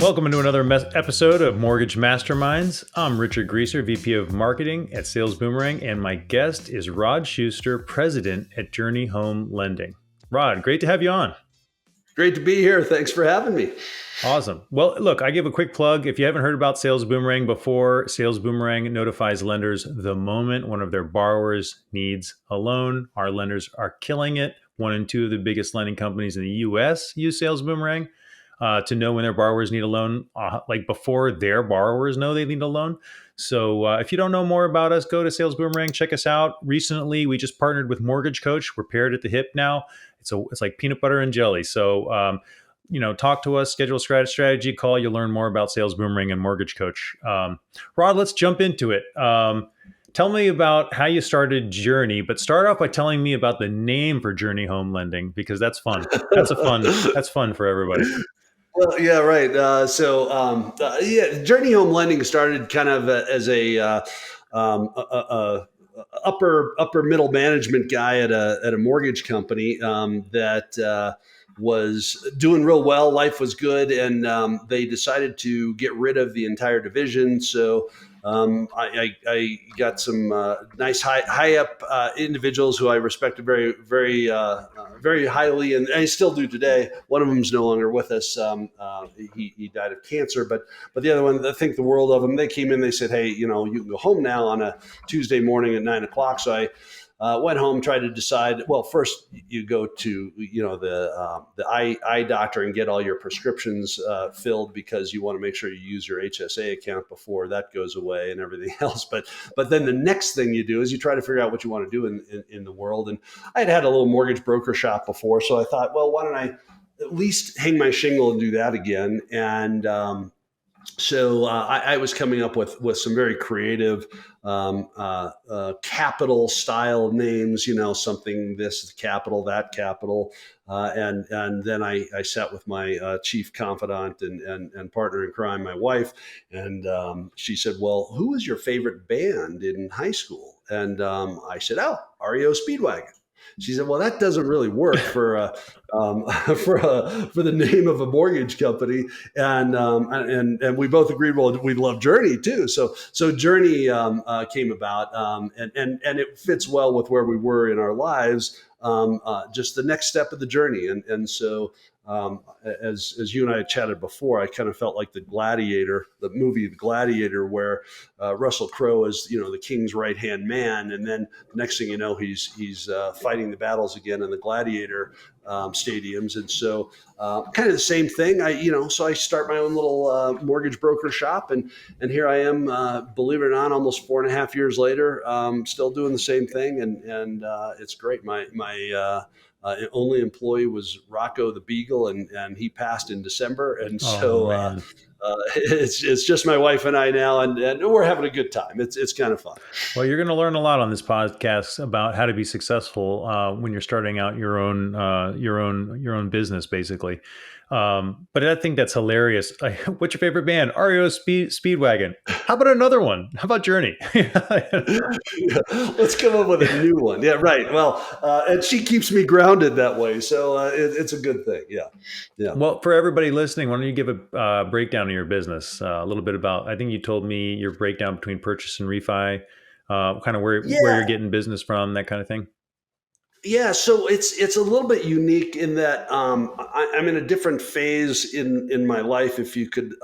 Welcome to another episode of Mortgage Masterminds. I'm Richard Greaser, VP of Marketing at Sales Boomerang, and my guest is Rod Shuster, President at Journey Home Lending. Rod, great to have you on. Great to be here. Thanks for having me. Awesome. Well, look, I give a quick plug. If you haven't heard about Sales Boomerang before, Sales Boomerang notifies lenders the moment one of their borrowers needs a loan. Our lenders are killing it. 1 and 2 of the biggest lending companies in the U.S. use Sales Boomerang to know when their borrowers need a loan, like before their borrowers know they need a loan. So if you don't know more about us, go to Sales Boomerang, check us out. Recently, we just partnered with Mortgage Coach. We're paired at the hip now. It's like peanut butter and jelly. So, talk to us, schedule a strategy call. You'll learn more about Sales Boomerang and Mortgage Coach. Rod, let's jump into it. Tell me about how you started Journey, but start off by telling me about the name for Journey Home Lending, because that's fun. That's fun for everybody. Well, yeah, right. Journey Home Lending started kind of as a upper middle management guy at a mortgage company that was doing real well. Life was good, and they decided to get rid of the entire division. So I got some nice high up individuals who I respected very highly, and I still do today. One of them is no longer with us. He died of cancer, but the other one, I think the world of them. They came in, they said, "Hey, you can go home now on a Tuesday morning at 9:00." So I went home, tried to decide. Well, first you go to the eye doctor and get all your prescriptions filled, because you want to make sure you use your HSA account before that goes away and everything else. But then the next thing you do is you try to figure out what you want to do in the world. And I had a little mortgage broker shop before, so I thought, well, why don't I at least hang my shingle and do that again? And so I was coming up with some very creative capital style names, something this capital, that capital. And then I sat with my chief confidant and partner in crime, my wife, and she said, "Well, who was your favorite band in high school?" And I said, "Oh, REO Speedwagon." She said, "Well, that doesn't really work for the name of a mortgage company." And we both agreed, well, we love Journey too. So Journey came about, and it fits well with where we were in our lives, just the next step of the journey. And so as you and I had chatted before, I kind of felt like the movie The Gladiator, where Russell Crowe is the king's right hand man, and then the next thing you know, he's fighting the battles again in the gladiator stadiums. And so kind of the same thing. So I start my own little mortgage broker shop, and here I am, believe it or not, almost 4.5 years later, still doing the same thing, and it's great. My only employee was Rocco the Beagle, and he passed in December, and so it's just my wife and I now, and we're having a good time. It's kind of fun. Well, you're going to learn a lot on this podcast about how to be successful when you're starting out your own business, basically. But I think that's hilarious. What's your favorite band? REO Speedwagon. How about another one? How about Journey? Let's come up with a new one. Yeah, right. Well, and she keeps me grounded that way, so it's a good thing. Yeah. Well, for everybody listening, why don't you give a breakdown of your business? A little bit about. I think you told me your breakdown between purchase and refi, kind of where you're getting business from, that kind of thing. Yeah, so it's a little bit unique in that I'm in a different phase in my life. If you could,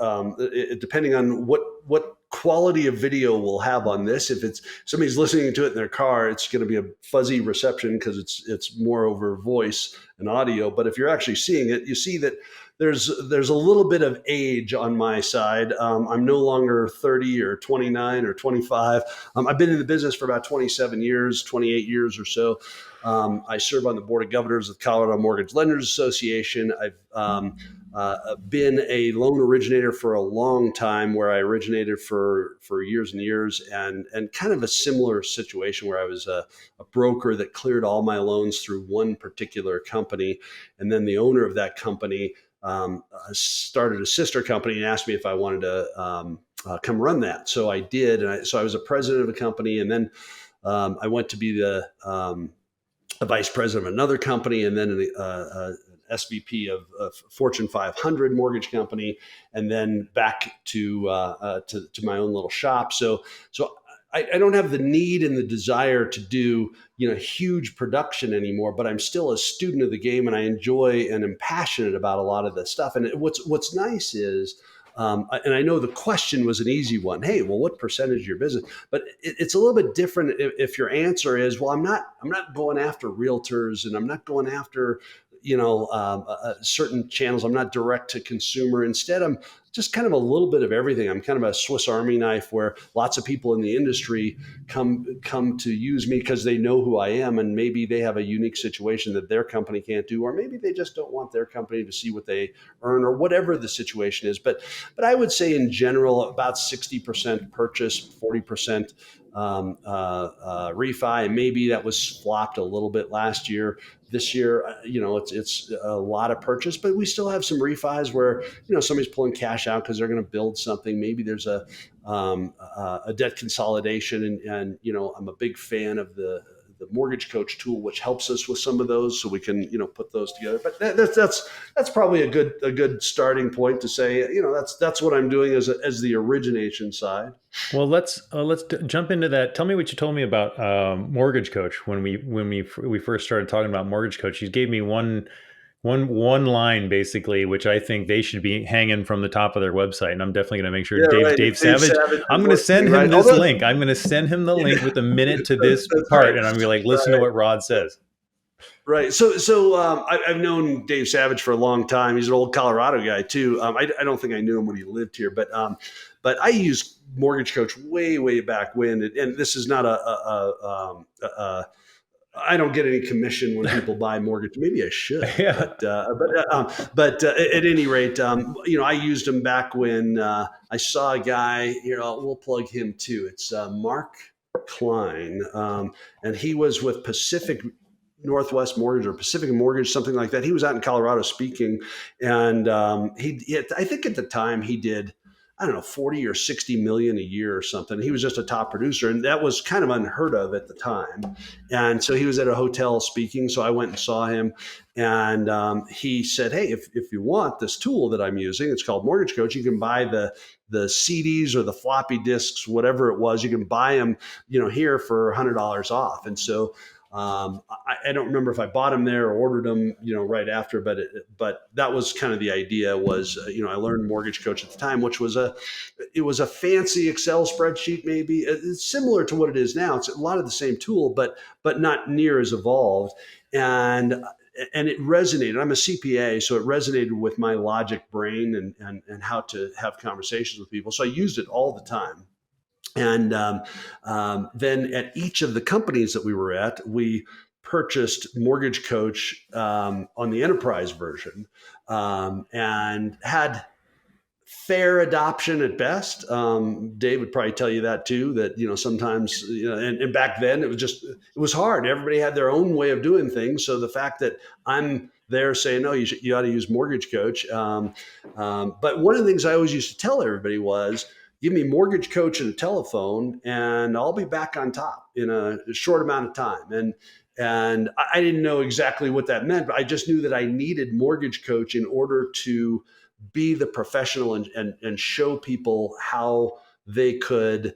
depending on what quality of video we'll have on this, if it's somebody's listening to it in their car, it's going to be a fuzzy reception because it's more over voice and audio. But if you're actually seeing it, you see that there's a little bit of age on my side. I'm no longer 30 or 29 or 25. I've been in the business for about 27 years, 28 years or so. I serve on the board of governors of the Colorado Mortgage Lenders Association. I've been a loan originator for a long time, where I originated for years and years, and kind of a similar situation where I was a broker that cleared all my loans through one particular company. And then the owner of that company started a sister company and asked me if I wanted to come run that. So I did. And so I was a president of a company, and then I went to be a vice president of another company, and then SVP of a Fortune 500 mortgage company, and then back to my own little shop. So I don't have the need and the desire to do huge production anymore, but I'm still a student of the game, and I enjoy and am passionate about a lot of this stuff. And what's nice is, and I know the question was an easy one. Hey, well, what percentage of your business? But it's a little bit different if your answer is, well, I'm not going after realtors, and I'm not going after certain channels. I'm not direct to consumer. Instead, I'm just kind of a little bit of everything. I'm kind of a Swiss Army knife where lots of people in the industry come to use me because they know who I am, and maybe they have a unique situation that their company can't do, or maybe they just don't want their company to see what they earn, or whatever the situation is. But I would say in general about 60% purchase, 40% refi, and maybe that was flopped a little bit last year. This year, it's a lot of purchase, but we still have some refis where somebody's pulling cash out because they're going to build something. Maybe there's a debt consolidation, and I'm a big fan of the mortgage coach tool, which helps us with some of those, so we can put those together. But that's probably a good starting point to say that's what I'm doing as the origination side. Well, let's jump into that. Tell me what you told me about Mortgage Coach when we first started talking about Mortgage Coach. You gave me one line basically, which I think they should be hanging from the top of their website, and I'm definitely going to make sure Yeah, right. Dave Dave Savage. Savage I'm is going to listening, send him right? this Although, link. I'm going to send him the link with a minute to this that's part, right. and I'm going to be like, listen to Right. what Rod says. Right. So I've known Dave Savage for a long time. He's an old Colorado guy too. I don't think I knew him when he lived here, but I used Mortgage Coach way back when, and this is not I don't get any commission when people buy mortgage. Maybe I should, Yeah. but at any rate, I used him back when I saw a guy. We'll plug him too. It's Mark Klein, and he was with Pacific Northwest Mortgage or Pacific Mortgage, something like that. He was out in Colorado speaking, and I think at the time he did, I don't know, 40 or 60 million a year or something. He was just a top producer, and that was kind of unheard of at the time. And so he was at a hotel speaking. So I went and saw him, and he said, "Hey, if you want this tool that I'm using, it's called Mortgage Coach. You can buy the CDs or the floppy disks, whatever it was. You can buy them, here for $100 off." And so I don't remember if I bought them there or ordered them, right after, but that was kind of the idea. Was I learned Mortgage Coach at the time, which was a fancy Excel spreadsheet. Maybe it's similar to what it is now. It's a lot of the same tool, but not near as evolved. And it resonated. I'm a CPA, so it resonated with my logic brain and how to have conversations with people. So I used it all the time. And then at each of the companies that we were at, we purchased Mortgage Coach on the enterprise version, and had fair adoption at best. Dave would probably tell you that too, that, sometimes, and back then it was hard. Everybody had their own way of doing things. So the fact that I'm there saying, no, you ought to use Mortgage Coach. But one of the things I always used to tell everybody was, give me Mortgage Coach and a telephone, and I'll be back on top in a short amount of time. And I didn't know exactly what that meant, but I just knew that I needed Mortgage Coach in order to be the professional and show people how they could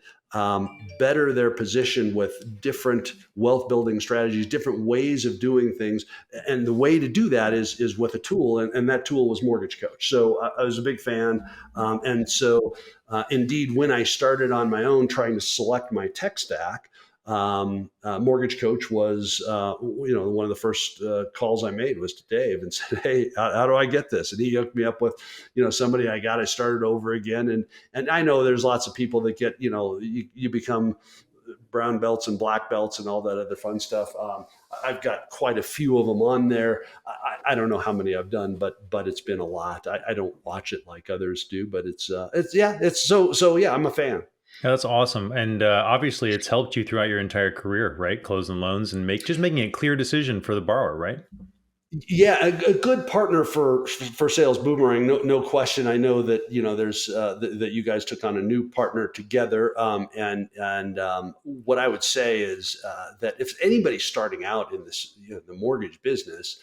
better their position with different wealth building strategies, different ways of doing things. And the way to do that is with a tool, and that tool was Mortgage Coach. So I was a big fan. And so indeed, when I started on my own trying to select my tech stack, Mortgage Coach was, one of the first calls I made was to Dave and said, "Hey, how do I get this?" And he hooked me up with, somebody I started over again. And I know there's lots of people that get, you become brown belts and black belts and all that other fun stuff. I've got quite a few of them on there. I don't know how many I've done, but it's been a lot. I don't watch it like others do, but it's yeah, I'm a fan. Yeah, that's awesome. And obviously, it's helped you throughout your entire career, right? Closing loans and making a clear decision for the borrower, right? Yeah, a good partner for Sales Boomerang, no question. I know that there's that you guys took on a new partner together, and what I would say is that if anybody's starting out in this the mortgage business,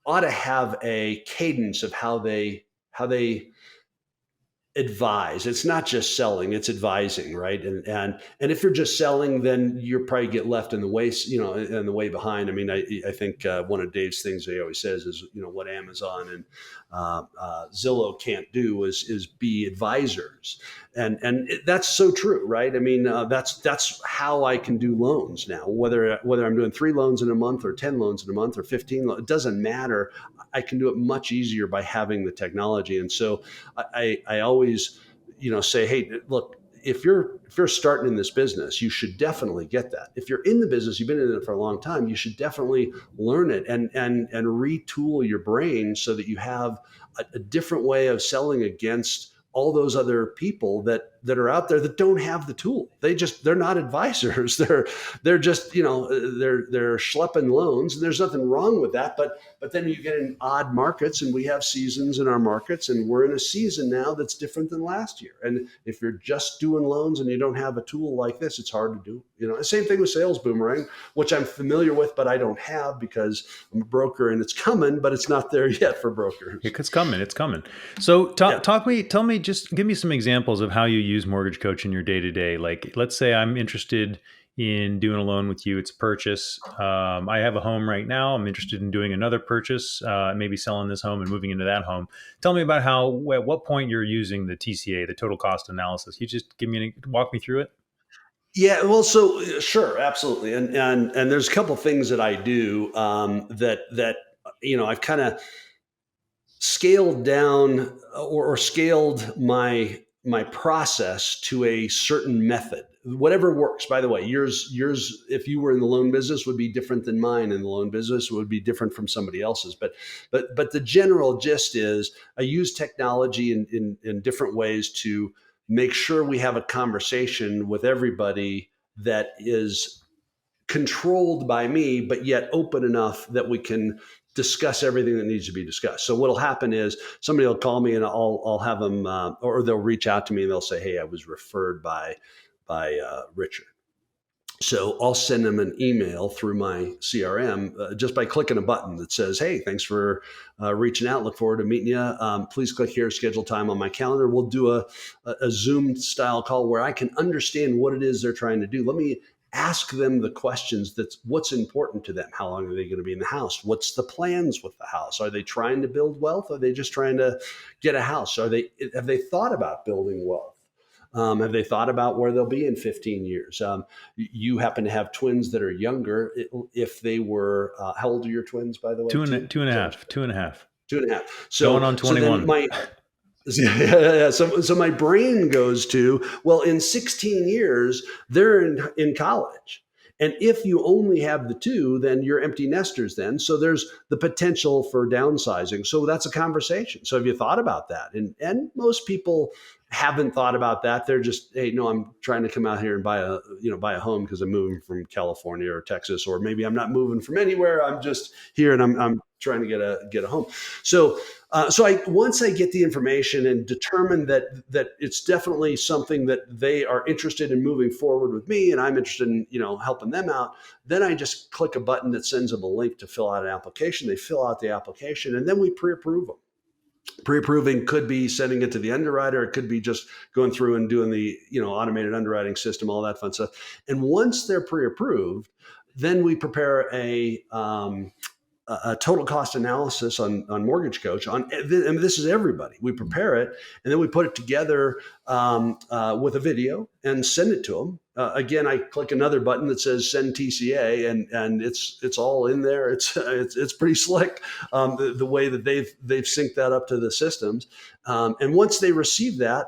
ought to have a cadence of how they advise. It's not just selling, it's advising, right? And if you're just selling, then you probably get left in the way, in the way behind. I mean, I think one of Dave's things he always says is, what Amazon and Zillow can't do is be advisors, and that's so true, right? I mean, that's how I can do loans now. Whether I'm doing 3 loans in a month or 10 loans in a month or 15, it doesn't matter. I can do it much easier by having the technology. And so I always, say, hey, look, if you're starting in this business, you should definitely get that. If you're in the business, you've been in it for a long time, you should definitely learn it and retool your brain so that you have a different way of selling against all those other people that are out there that don't have the tool. They're not advisors. They're just, they're schlepping loans, and there's nothing wrong with that. But then you get in odd markets, and we have seasons in our markets, and we're in a season now that's different than last year. And if you're just doing loans and you don't have a tool like this, it's hard to do. The same thing with Sales Boomerang, which I'm familiar with, but I don't have because I'm a broker, and it's coming, but it's not there yet for brokers. It's coming. It's coming. So Yeah. tell me, just give me some examples of how you use Mortgage Coach in your day to day. Like, let's say I'm interested in doing a loan with you. It's a purchase. I have a home right now. I'm interested in doing another purchase, maybe selling this home and moving into that home. Tell me about at what point you're using the TCA, the total cost analysis. You just walk me through it. Yeah, well, so sure, absolutely, and there's a couple things that I do that I've kind of scaled down or scaled my process to a certain method, whatever works. By the way, yours, if you were in the loan business, would be different than mine in the loan business, would be different from somebody else's. But the general gist is I use technology in different ways to make sure we have a conversation with everybody that is controlled by me, but yet open enough that we can discuss everything that needs to be discussed. So what'll happen is somebody will call me, and I'll have them, or they'll reach out to me and they'll say, "Hey, I was referred by Richard." So I'll send them an email through my CRM just by clicking a button that says, "Hey, thanks for reaching out. Look forward to meeting you. Please click here, schedule time on my calendar." We'll do a Zoom style call where I can understand what it is they're trying to do. Let me ask them the questions. That's what's important to them. How long are they going to be in the house? What's the plans with the house? Are they trying to build wealth? Are they just trying to get a house? Have they thought about building wealth? Have they thought about where they'll be in 15 years? You happen to have twins that are younger. If they were, how old are your twins, by the way? Two and a half. 2.5. 2.5. Going So, on so then 21. my, yeah. So my brain goes to, well, in 16 years, they're in college. And if you only have the two, then you're empty nesters then. So there's the potential for downsizing. So that's a conversation. So have you thought about that? And most people haven't thought about that. They're just, hey, no, I'm trying to come out here and buy a home because I'm moving from California or Texas, or maybe I'm not moving from anywhere. I'm just here, and I'm trying to get a home. So once I get the information and determine that it's definitely something that they are interested in moving forward with me, and I'm interested in helping them out, then I just click a button that sends them a link to fill out an application. They fill out the application, and then we pre-approve them. Pre-approving could be sending it to the underwriter. It could be just going through and doing the automated underwriting system, all that fun stuff. And once they're pre-approved, then we prepare a total cost analysis on Mortgage Coach. And this is everybody. We prepare it, and then we put it together with a video and send it to them. Again, I click another button that says "Send TCA," and it's all in there. It's pretty slick, the way that they've synced that up to the systems. And once they receive that,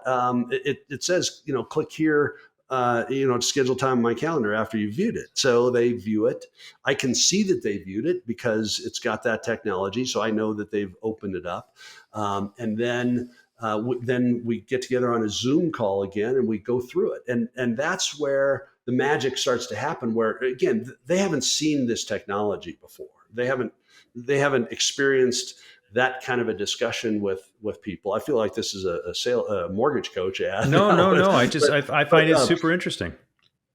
it says click here. To schedule time on my calendar after you viewed it. So they view it. I can see that they viewed it because it's got that technology. So I know that they've opened it up. And then we get together on a Zoom call again, and we go through it. And that's where the magic starts to happen, where, again, they haven't seen this technology before. They haven't experienced that kind of a discussion with people. I feel like this is a Mortgage Coach ad. No. But, I find it super interesting.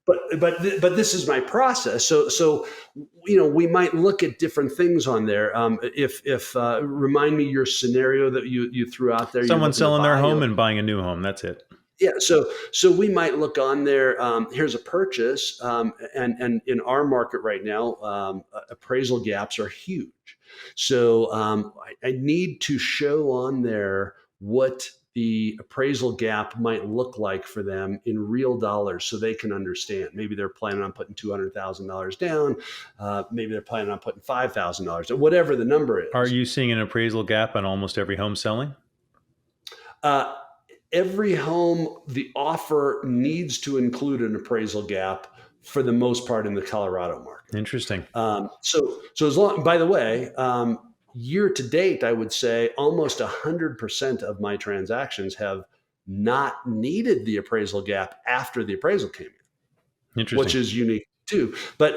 but this is my process. So we might look at different things on there. If remind me your scenario that you threw out there. You're Someone looking to selling their buy. home and buying a new home. That's it. Yeah, so we might look on there. Here's a purchase, and in our market right now, appraisal gaps are huge. So I need to show on there what the appraisal gap might look like for them in real dollars, so they can understand. Maybe they're planning on putting $200,000 down. Maybe they're planning on putting $5,000, or whatever the number Are is. you seeing an appraisal gap on almost every home selling? Uh, every home, the offer needs to include an appraisal gap for the most part in the Colorado market. Interesting. So as long, by the way, year to date, I would say almost 100% of my transactions have not needed the appraisal gap after the appraisal came in, which Interesting. is unique too. But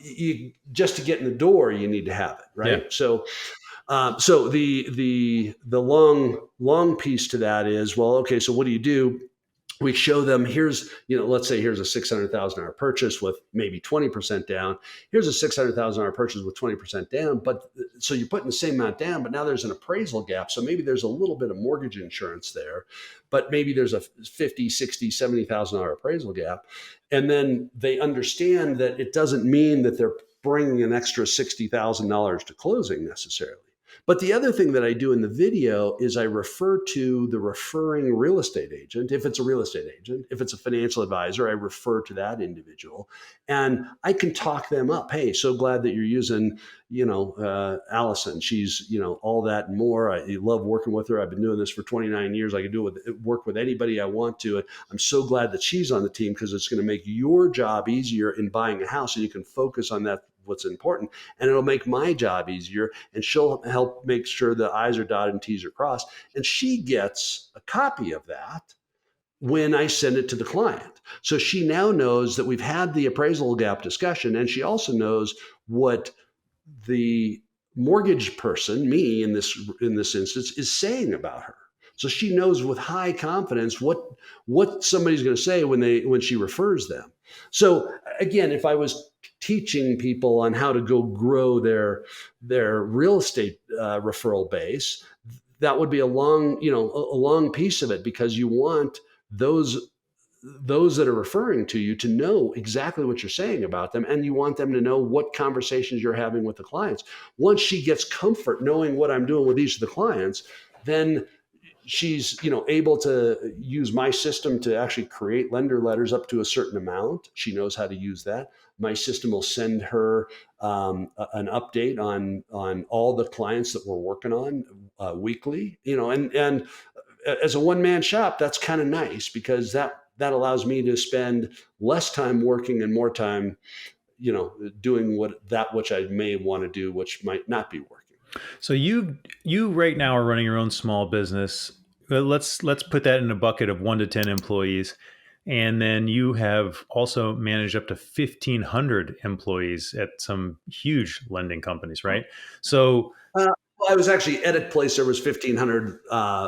you, just to get in the door, you need to have it, Yeah. right? So the long piece to that is, well, okay, so what do you do? We show them, here's, let's say here's a $600,000 purchase with maybe 20% down. Here's a $600,000 purchase with 20% down. But so you're putting the same amount down, but now there's an appraisal gap. So maybe there's a little bit of mortgage insurance there, but maybe there's a 50, 60, $70,000 appraisal gap. And then they understand that it doesn't mean that they're bringing an extra $60,000 to closing necessarily. But the other thing that I do in the video is I refer to the referring real estate agent. If it's a real estate agent, if it's a financial advisor, I refer to that individual, and I can talk them up. Hey, so glad that you're using, Allison. She's, all that and more. I love working with her. I've been doing this for 29 years. I can do it work with anybody I want to. And I'm so glad that she's on the team, because it's going to make your job easier in buying a house, and you can focus on that, what's important, and it'll make my job easier, and she'll help make sure the I's are dotted and T's are crossed, and she gets a copy of that when I send it to the client. So she now knows that we've had the appraisal gap discussion, and she also knows what the mortgage person, me in this instance, is saying about her. So she knows with high confidence what somebody's going to say when she refers them. So again, if I was teaching people on how to go grow their real estate referral base, that would be a long piece of it, because you want those that are referring to you to know exactly what you're saying about them, and you want them to know what conversations you're having with the clients. Once she gets comfort knowing what I'm doing with each of the clients, then she's able to use my system to actually create lender letters up to a certain amount. She knows how to use that. My system will send her an update on all the clients that we're working on weekly. And as a one-man shop, that's kind of nice, because that allows me to spend less time working and more time, doing which I may want to do, which might not be working. So you right now are running your own small business. Let's put that in a bucket of 1 to 10 employees, and then you have also managed up to 1,500 employees at some huge lending companies, right? So Well, I was actually at a place, there was 1,500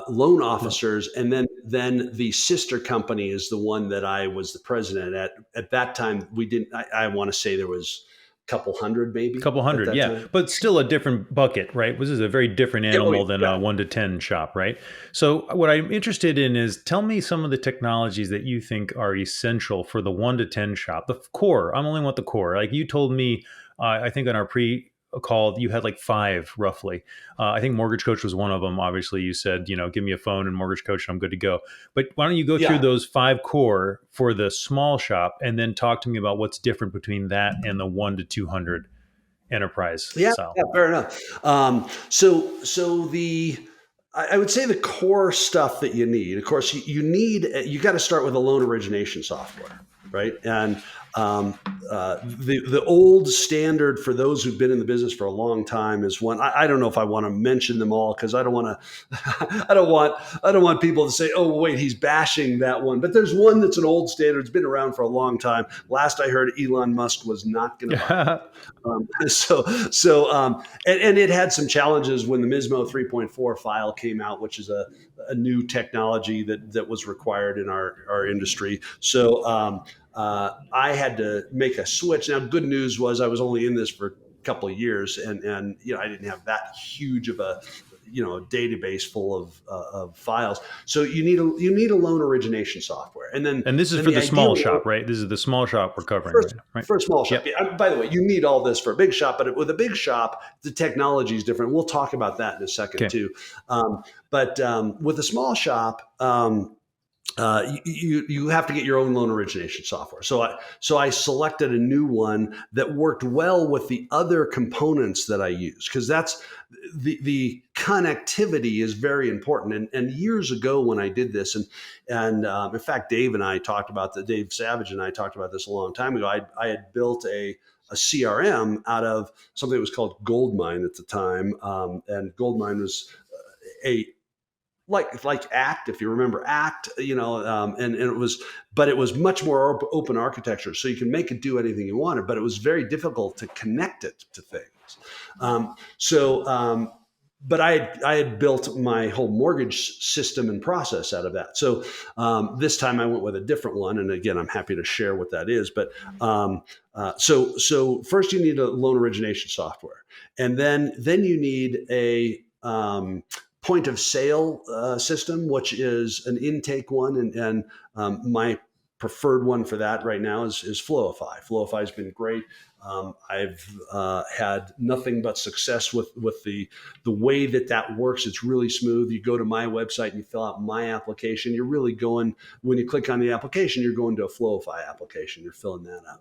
loan officers, and then the sister company is the one that I was the president at. At that time, we didn't. I want to say there was a couple hundred, a maybe couple at hundred, that yeah, time. but still a different bucket, right? This is a very different Yeah, animal than yeah. a 1 to 10 shop, right? So, what I'm interested in is tell me some of the technologies that you think are essential for the 1 to 10 shop, the core. I only want the core. Like you told me, I think on our pre call, you had like five roughly. I think Mortgage Coach was one of them. Obviously, you said, give me a phone and Mortgage Coach, and I'm good to go. But why don't you go through Yeah. those five core for the small shop and then talk to me about what's different between that and the 1 to 200 enterprise Yeah, style. yeah, fair enough. So I would say the core stuff that you need. Of course, you got to start with a loan origination software, right? And the old standard for those who've been in the business for a long time is one. I don't know if I want to mention them all, because I don't want to. I don't want people to say, "Oh, wait, he's bashing that one." But there's one that's an old standard. It's been around for a long time. Last I heard, Elon Musk was not going to buy it. And it had some challenges when the MISMO 3.4 file came out, which is a new technology that was required in our industry. So I had to make a switch. Now, good news was I was only in this for a couple of years, and I didn't have that huge of a database full of files. So you need a loan origination software, and then And this is then for the the ideal small shop, right? This is the small shop we're covering first right now, right? for a small shop. Yep. Yeah, by the way, you need all this for a big shop, but with a big shop, the technology is different. We'll talk about that in a second Okay. too. But with a small shop, you have to get your own loan origination software. So I selected a new one that worked well with the other components that I use, because that's the connectivity is very important. And years ago when I did this, and in fact, Dave Savage and I talked about this a long time ago. I had built a CRM out of something that was called Goldmine at the time, and Goldmine was a like Act, if you remember Act, and it was, but it was much more open architecture, so you can make it do anything you wanted, but it was very difficult to connect it to things. So, but I had built my whole mortgage system and process out of that. So this time I went with a different one, and again, I'm happy to share what that is. But so first you need a loan origination software, and then you need a point of sale system, which is an intake one, and my preferred one for that right now is Flowify. Flowify has been great. I've had nothing but success with the way that works. It's really smooth. You go to my website and you fill out my application. You're really going, when you click on the application, you're going to a Flowify application. You're filling that out.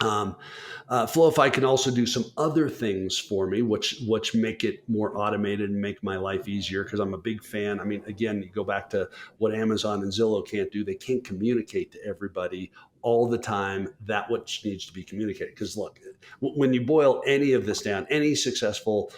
Flowify can also do some other things for me, which make it more automated and make my life easier, because I'm a big fan. I mean, again, you go back to what Amazon and Zillow can't do. They can't communicate to everybody all the time that which needs to be communicated. Because look, when you boil any of this down, any successful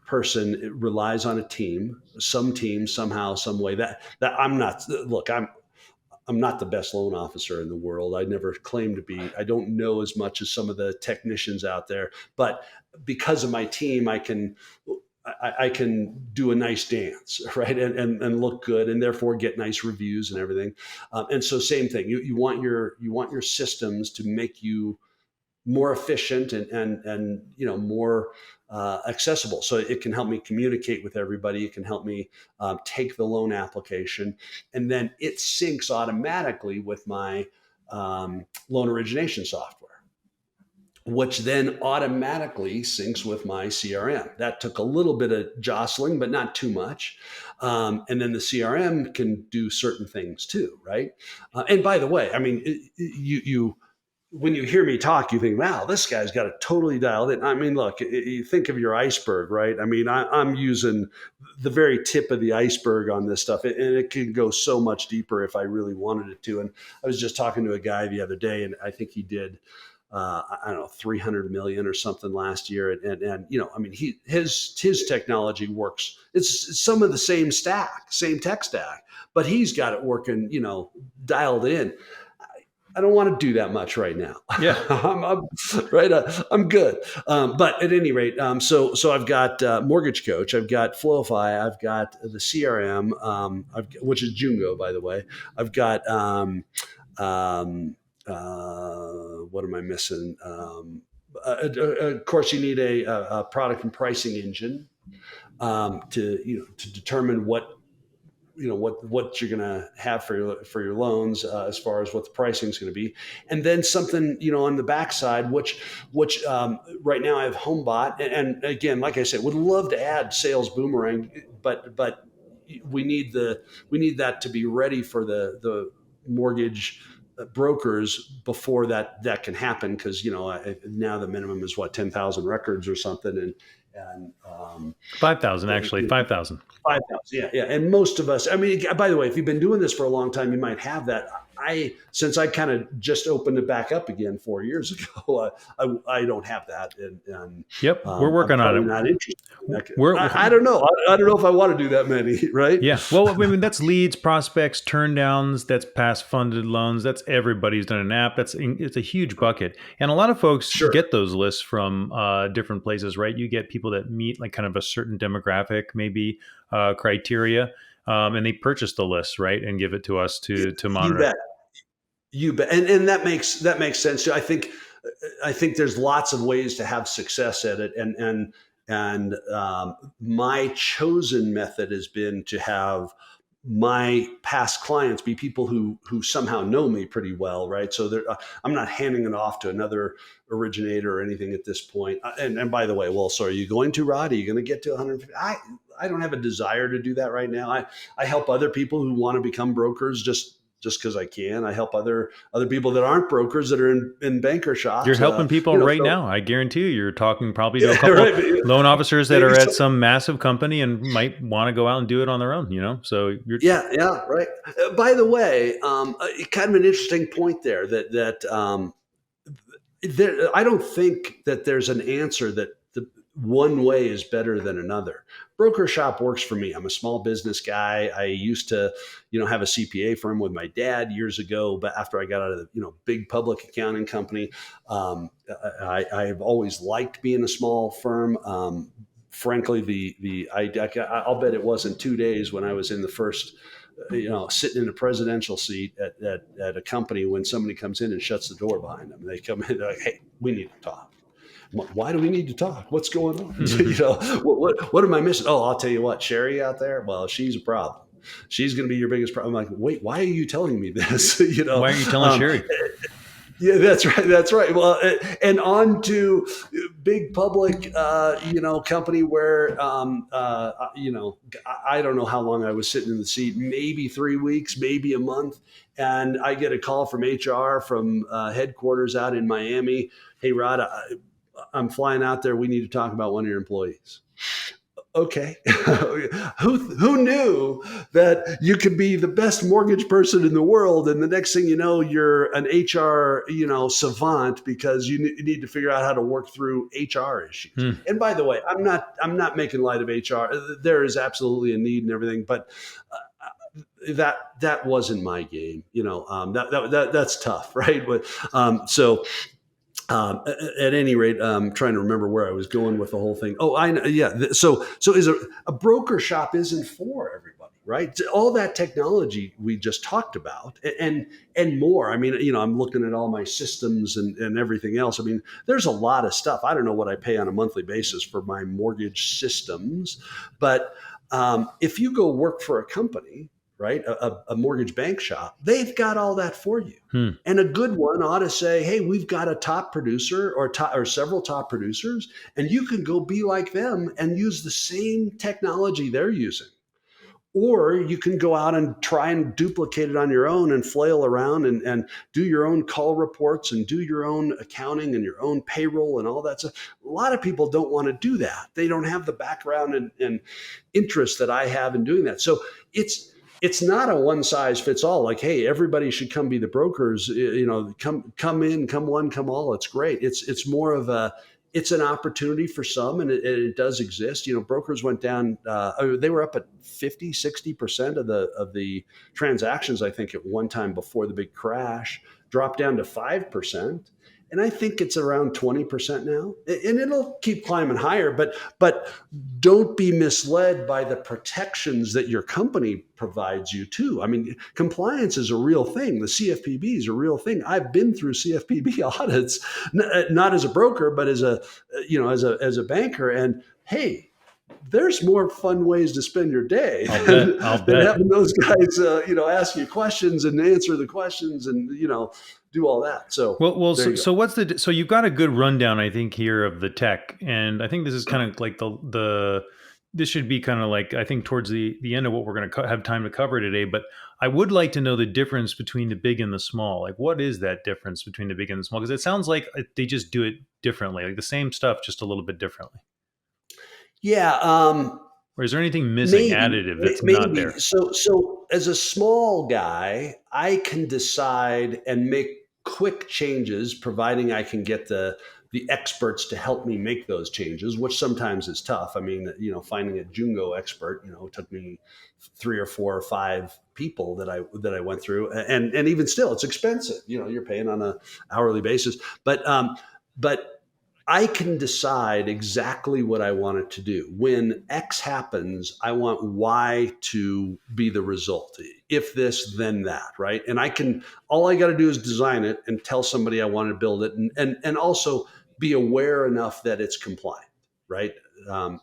person relies on a team, some team, somehow, some way. That I'm not. Look, I'm not the best loan officer in the world. I never claim to be. I don't know as much as some of the technicians out there, but because of my team, I can do a nice dance, right, and look good, and therefore get nice reviews and everything. And so, same thing. You want your systems to make you more efficient and more accessible. So it can help me communicate with everybody. It can help me take the loan application, and then it syncs automatically with my loan origination software, which then automatically syncs with my CRM. That took a little bit of jostling, but not too much. And then the CRM can do certain things too, right? And by the way, I mean, you when you hear me talk, you think, wow, this guy's got it totally dialed in. I mean, look, you think of your iceberg, right? I mean, I'm using the very tip of the iceberg on this stuff, and it can go so much deeper if I really wanted it to. And I was just talking to a guy the other day, and I think he did, I don't know, 300 million or something last year. And I mean, his technology works. It's some of the same tech stack, but he's got it working, dialed in. I don't want to do that much right now. Yeah. Right. I'm good. But at any rate, so I've got Mortgage Coach, I've got Flowify, I've got the CRM, which is Jungo, by the way. I've got what am I missing? Of course, you need a product and pricing engine to determine what you're going to have for your loans, as far as what the pricing is going to be, and then something on the backside, which right now I have HomeBot, and again, like I said, would love to add Sales Boomerang, but we need that to be ready for the mortgage brokers before that can happen, because now the minimum is what, 10,000 records or something, and 5,000, actually, 5,000. 5,000, yeah, yeah. And most of us, I mean, by the way, if you've been doing this for a long time, you might have that. Since I kind of just opened it back up again 4 years ago, I don't have that, and Yep. We're I'm working on probably it. not interested. We're, I don't know. I don't know if I want to do that many, right? Yeah. Well, I mean, that's leads, prospects, turn downs, that's past funded loans. That's everybody who's done an app. It's a huge bucket. And a lot of folks Sure. get those lists from different places, right? You get people that meet like kind of a certain demographic, maybe criteria, and they purchase the list, right? And give it to us to You monitor. bet. You bet. And that makes sense too. I think there's lots of ways to have success at it, and my chosen method has been to have my past clients be people who somehow know me pretty well, right? So I'm not handing it off to another originator or anything at this point. And by the way, well, so are you going to, Rod? Are you going to get to 150? I don't have a desire to do that right now. I help other people who want to become brokers just because I can. I help other people that aren't brokers that are in banker You're shops. helping people right So now. I guarantee you, you're talking probably to a yeah, couple right. loan officers that Maybe are at so. some massive company and might want to go out and do it on their own, So you're, Yeah, yeah, right. By the way, kind of an interesting point there that I don't think that there's an answer that the one way is better than another. Broker shop works for me. I'm a small business guy. I used to, have a CPA firm with my dad years ago, but after I got out of the, big public accounting company, I've always liked being a small firm. Frankly, I'll bet it wasn't 2 days when I was in the first sitting in a presidential seat at a company when somebody comes in and shuts the door behind them. They come in, they're like, "Hey, we need to talk." Why do we need to talk? What's going on? What am I missing? Oh, I'll tell you what, Sherry out there, well, she's a problem. She's going to be your biggest problem. I'm like, wait, why are you telling me this? why are you telling Um, Sherry? yeah, that's right. That's right. Well, and on to big public, company where, I don't know how long I was sitting in the seat, maybe 3 weeks, maybe a month. And I get a call from HR from headquarters out in Miami. Hey, Rod, I'm flying out there. We need to talk about one of your employees. Okay. who knew that you could be the best mortgage person in the world, and the next thing you know, you're an HR savant because you need to figure out how to work through HR issues. Hmm. And by the way, I'm not making light of HR. There is absolutely a need and everything, but that wasn't my game. That's tough, right? But so at any rate, I'm trying to remember where I was going with the whole thing. Oh, I know. Yeah. So is a broker shop isn't for everybody, right? All that technology we just talked about and more. I mean, I'm looking at all my systems and everything else. I mean, there's a lot of stuff. I don't know what I pay on a monthly basis for my mortgage systems, but if you go work for a company, right, a mortgage bank shop, they've got all that for you. Hmm. And a good one ought to say, "Hey, we've got a top producer or several top producers, and you can go be like them and use the same technology they're using." Or you can go out and try and duplicate it on your own and flail around and do your own call reports and do your own accounting and your own payroll and all that stuff. A lot of people don't want to do that. They don't have the background and interest that I have in doing that. So it's not a one size fits all. Like, hey, everybody should come be the brokers. Come in, come one, come all. It's great. It's more of it's an opportunity for some, and it does exist. Brokers went down. They were up at 50, 60% of the transactions, I think, at one time before the big crash, dropped down to 5%. And I think it's around 20% now. And it'll keep climbing higher, but don't be misled by the protections that your company provides you too. I mean, compliance is a real thing. The CFPB is a real thing. I've been through CFPB audits, not as a broker, but as a banker. And hey, there's more fun ways to spend your day I'll bet. than, I'll than bet. having those guys, ask you questions and answer the questions and, do all that. So Well, there so, you go. so what's so you've got a good rundown, I think, here of the tech, and I think this is kind of like this should be kind of like, I think, towards the end of what we're going to have time to cover today. But I would like to know the difference between the big and the small. Like, what is that difference between the big and the small? Because it sounds like they just do it differently, like the same stuff, just a little bit differently. Yeah. Or is there anything missing, Maybe, additive that's not maybe. there? So as a small guy, I can decide and make quick changes, providing I can get the experts to help me make those changes, which sometimes is tough. I mean, finding a Jungo expert, it took me 3 or 4 or 5 people that I went through, and even still, it's expensive. You're paying on a hourly basis, but I can decide exactly what I want it to do. When X happens, I want Y to be the result. If this, then that, right? And all I got to do is design it and tell somebody I want to build it, and also be aware enough that it's compliant, right?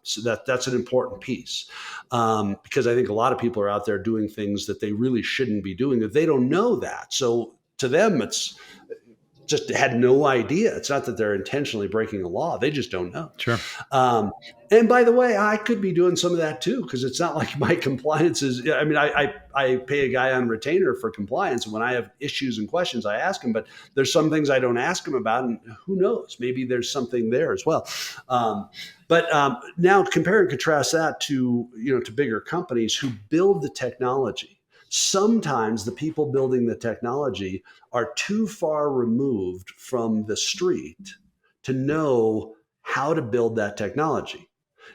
So that's an important piece, because I think a lot of people are out there doing things that they really shouldn't be doing if they don't know that. So to them, it's just had no idea. It's not that they're intentionally breaking a law; they just don't know. Sure. Um, and by the way, I could be doing some of that too, because it's not like my compliance is. I mean, I pay a guy on retainer for compliance. When I have issues and questions, I ask him. But there's some things I don't ask him about, and who knows? Maybe there's something there as well. But now compare and contrast that to bigger companies who build the technology. Sometimes the people building the technology are too far removed from the street to know how to build that technology.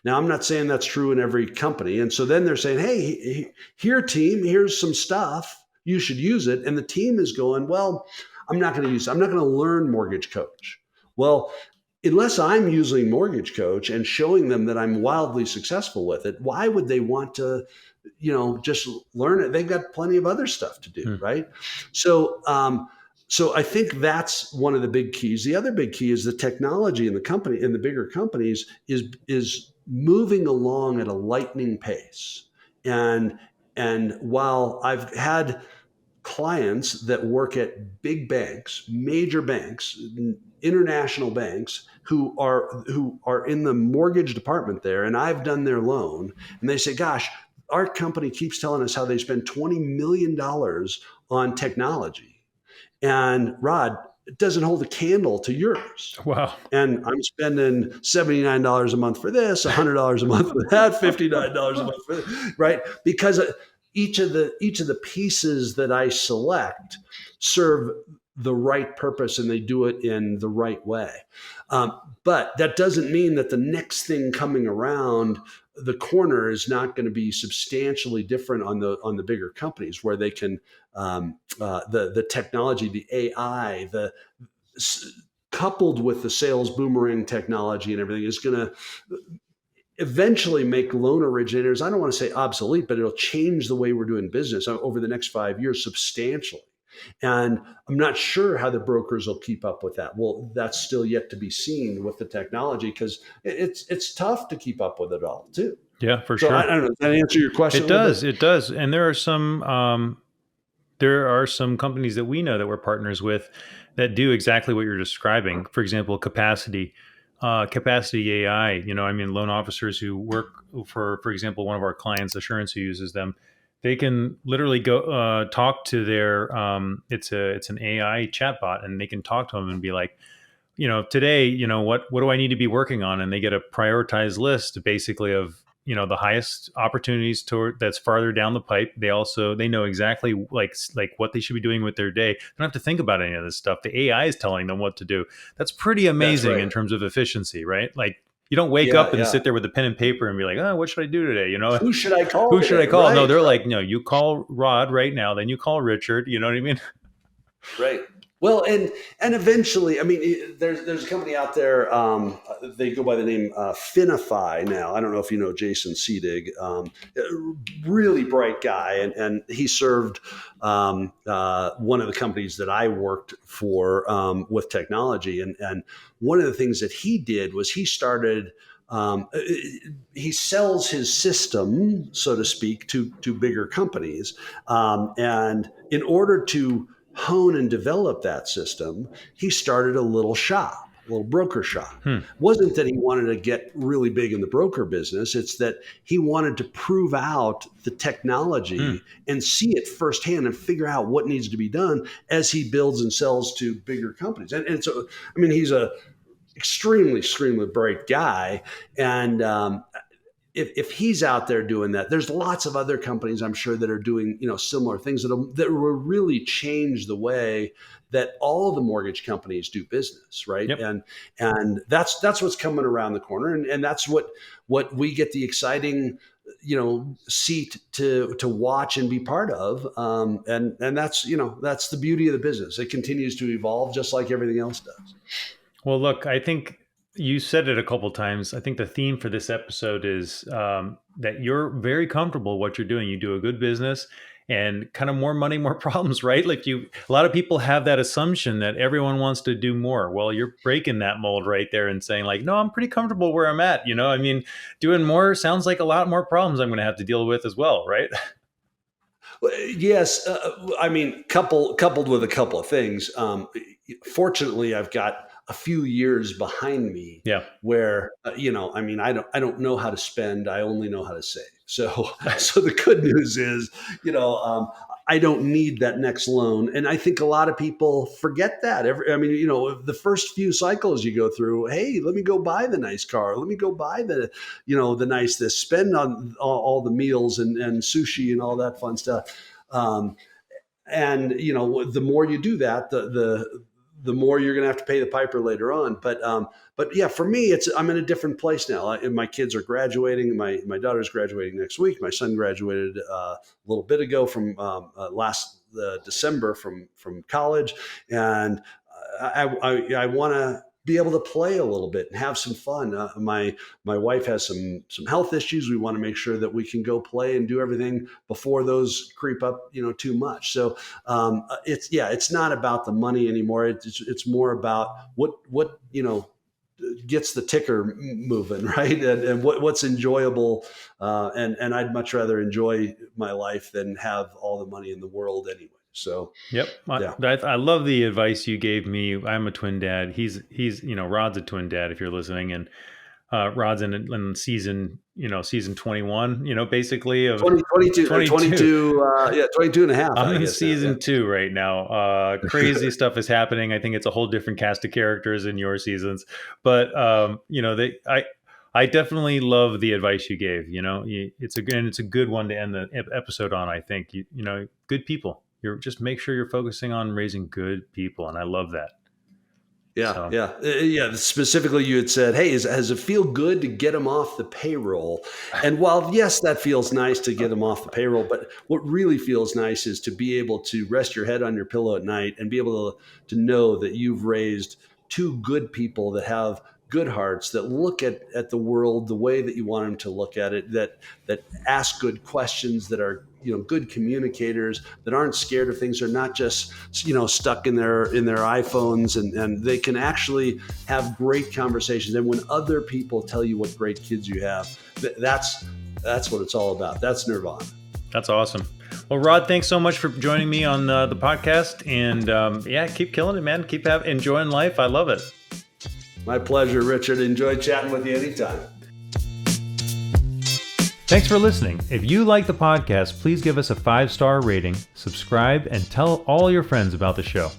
Now, I'm not saying that's true in every company. And so then they're saying, hey, here, team, here's some stuff. You should use it. And the team is going, well, I'm not going to use it. I'm not going to learn Mortgage Coach. Well, unless I'm using Mortgage Coach and showing them that I'm wildly successful with it, why would they want to, just learn it? They've got plenty of other stuff to do, Hmm. right? So I think that's one of the big keys. The other big key is the technology in the bigger companies is moving along at a lightning pace. And while I've had clients that work at big banks, major banks, international banks who are in the mortgage department there, and I've done their loan, and they say, "Gosh, our company keeps telling us how they spend $20 million on technology, and Rod, it doesn't hold a candle to yours." Wow. And I'm spending $79 a month for this, $100 a month for that, $59 a month for this, right? Because each of the pieces that I select serve the right purpose, and they do it in the right way. But that doesn't mean that the next thing coming around the corner is not going to be substantially different on the bigger companies, where they can the technology, the AI, coupled with the sales boomerang technology and everything, is going to eventually make loan originators, I don't want to say obsolete, but it'll change the way we're doing business over the next 5 years substantially. And I'm not sure how the brokers will keep up with that. Well, that's still yet to be seen with the technology, because it's tough to keep up with it all too. Yeah, for So I sure. don't know. Does that answer your question It a little does. bit? It does. And there are some companies that we know that we're partners with that do exactly what you're describing. For example, Capacity AI. I mean, loan officers who work for example, one of our clients, Assurance, who uses them, they can literally go talk to their. It's an AI chatbot, and they can talk to them and be like, today, what do I need to be working on? And they get a prioritized list basically of, the highest opportunities toward that's farther down the pipe. They know exactly like what they should be doing with their day. They don't have to think about any of this stuff. The AI is telling them what to do. That's pretty That's amazing right. in terms of efficiency, right? Like, you don't wake Yeah, up and yeah. sit there with a pen and paper and be like, oh, what should I do today? Who should I call Who should I today? call? No, Right, they're right. like, no, you call Rod right now, then you call Richard. You know what I mean? Right. Well, and eventually, I mean, there's a company out there. They go by the name Finify now. I don't know if you know Jason Seedig. Really bright guy, and he served one of the companies that I worked for with technology. And one of the things that he did was he started. He sells his system, so to speak, to bigger companies, and in order to hone and develop that system, he started a little shop, a little broker shop. Hmm. It wasn't that he wanted to get really big in the broker business. It's that he wanted to prove out the Hmm. technology and see it firsthand and figure out what needs to be done as he builds and sells to bigger companies. And so, I mean, he's a extremely bright guy. And if he's out there doing that, there's lots of other companies I'm sure that are doing similar things that will really change the way that all of the mortgage companies do business, right? Yep. And that's what's coming around the corner, and that's what we get the exciting seat to watch and be part of, and that's the beauty of the business. It continues to evolve just like everything else does. Well, look, I think you said it a couple times. I think the theme for this episode is that you're very comfortable what you're doing. You do a good business and kind of more money, more problems, right? Like a lot of people have that assumption that everyone wants to do more. Well, you're breaking that mold right there and saying like, no, I'm pretty comfortable where I'm at. I mean, doing more sounds like a lot more problems I'm going to have to deal with as well, right? Yes, I mean, coupled with a couple of things. Fortunately, I've got a few years behind me Yeah. where I mean, I don't know how to spend. I only know how to save. So so the good news is, I don't need that next loan, and I think a lot of people forget that. I mean, the first few cycles you go through, hey, let me go buy the nice car. Let me go buy the nice this. Spend on all the meals and sushi and all that fun stuff. Um, and the more you do that, the more you're going to have to pay the piper later on. But yeah, for me, I'm in a different place now. My kids are graduating. My daughter's graduating next week. My son graduated a little bit ago from last December from college, and I want to be able to play a little bit and have some fun. My wife has some health issues. We want to make sure that we can go play and do everything before those creep up, too much. So it's not about the money anymore. It's more about what gets the ticker moving, right? And what's enjoyable. And I'd much rather enjoy my life than have all the money in the world anyway. So, Yep. yeah. I love the advice you gave me. I'm a twin dad. He's Rod's a twin dad if you're listening, and Rod's in season 21, basically of 22. 22 and a half, I'm I in guess now. Yeah. season 2 right now. Crazy stuff is happening. I think it's a whole different cast of characters in your seasons, but I definitely love the advice you gave. It's a good one to end the episode on. I think good people. Just make sure you're focusing on raising good people, and I love that. Yeah, So, yeah, yeah. Specifically, you had said, "Hey, does it feel good to get them off the payroll?" And while yes, that feels nice to get them off the payroll, but what really feels nice is to be able to rest your head on your pillow at night and be able to know that you've raised two good people that have good hearts, that look at the world the way that you want them to look at it, that ask good questions, that are good communicators, that aren't scared of things, are not just stuck in their iPhones, and they can actually have great conversations. And when other people tell you what great kids you have, that's what it's all about. That's nirvana. that's awesome. Well, Rod, thanks so much for joining me on the podcast, and keep killing it, man. Keep enjoying life. I love it. My pleasure, Richard. Enjoy chatting with you anytime. Thanks for listening. If you like the podcast, please give us a 5-star rating, subscribe, and tell all your friends about the show.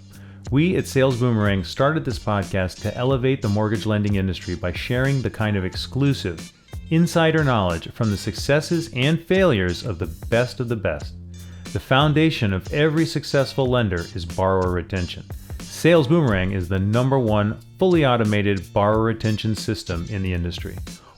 We at Sales Boomerang started this podcast to elevate the mortgage lending industry by sharing the kind of exclusive, insider knowledge from the successes and failures of the best of the best. The foundation of every successful lender is borrower retention. Sales Boomerang is the #1 fully automated borrower retention system in the industry.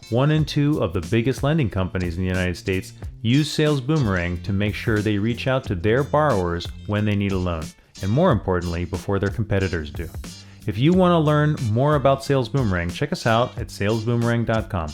1 in 2 of the biggest lending companies in the United States use Sales Boomerang to make sure they reach out to their borrowers when they need a loan, and more importantly, before their competitors do. If you want to learn more about Sales Boomerang, check us out at salesboomerang.com.